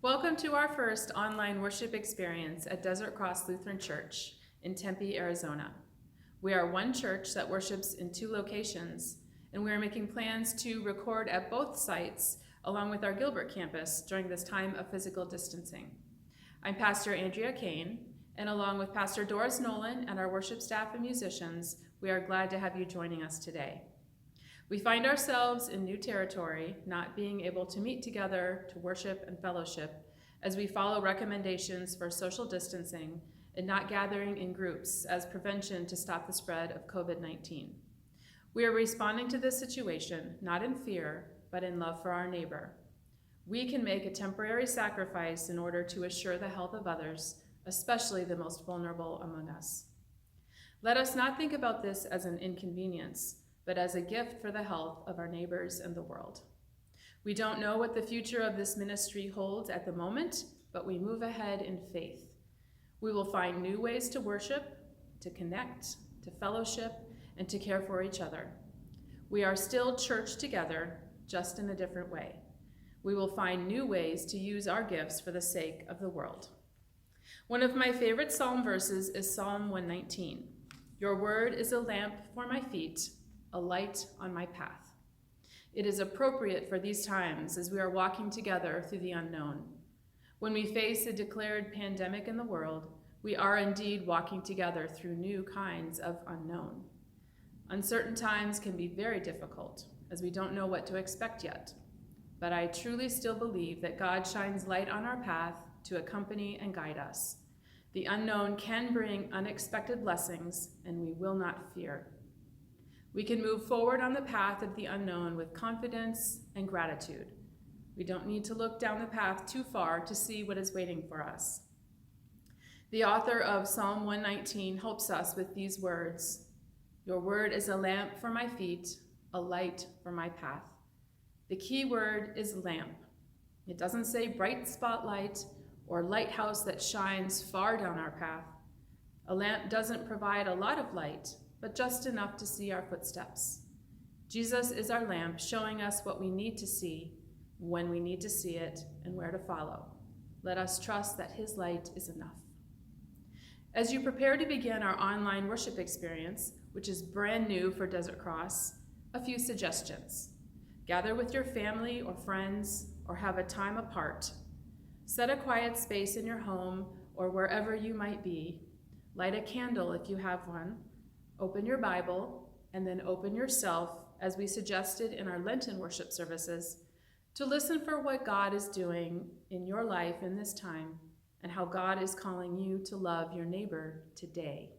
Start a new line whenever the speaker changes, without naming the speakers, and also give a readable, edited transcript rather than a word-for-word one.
Welcome to our first online worship experience at Desert Cross Lutheran Church in Tempe, Arizona. We are one church that worships in two locations, and we are making plans to record at both sites along with our Gilbert campus during this time of physical distancing. I'm Pastor Andrea Kane, and along with Pastor Doris Nolan and our worship staff and musicians, we are glad to have you joining us today. We find ourselves in new territory, not being able to meet together to worship and fellowship as we follow recommendations for social distancing and not gathering in groups as prevention to stop the spread of COVID-19. We are responding to this situation not in fear, but in love for our neighbor. We can make a temporary sacrifice in order to assure the health of others, especially the most vulnerable among us. Let us not think about this as an inconvenience, but as a gift for the health of our neighbors and the world. We don't know what the future of this ministry holds at the moment, but we move ahead in faith. We will find new ways to worship, to connect, to fellowship, and to care for each other. We are still church together, just in a different way. We will find new ways to use our gifts for the sake of the world. One of my favorite psalm verses is Psalm 119. Your word is a lamp for my feet, a light on my path. It is appropriate for these times as we are walking together through the unknown. When we face a declared pandemic in the world, we are indeed walking together through new kinds of unknown. Uncertain times can be very difficult as we don't know what to expect yet, but I truly still believe that God shines light on our path to accompany and guide us. The unknown can bring unexpected blessings, and we will not fear. We can move forward on the path of the unknown with confidence and gratitude. We don't need to look down the path too far to see what is waiting for us. The author of Psalm 119 helps us with these words. Your word is a lamp for my feet, a light for my path. The key word is lamp. It doesn't say bright spotlight or lighthouse that shines far down our path. A lamp doesn't provide a lot of light, but just enough to see our footsteps. Jesus is our lamp, showing us what we need to see, when we need to see it, and where to follow. Let us trust that his light is enough. As you prepare to begin our online worship experience, which is brand new for Desert Cross, a few suggestions. Gather with your family or friends, or have a time apart. Set a quiet space in your home or wherever you might be. Light a candle if you have one. Open your Bible, and then open yourself, as we suggested in our Lenten worship services, to listen for what God is doing in your life in this time and how God is calling you to love your neighbor today.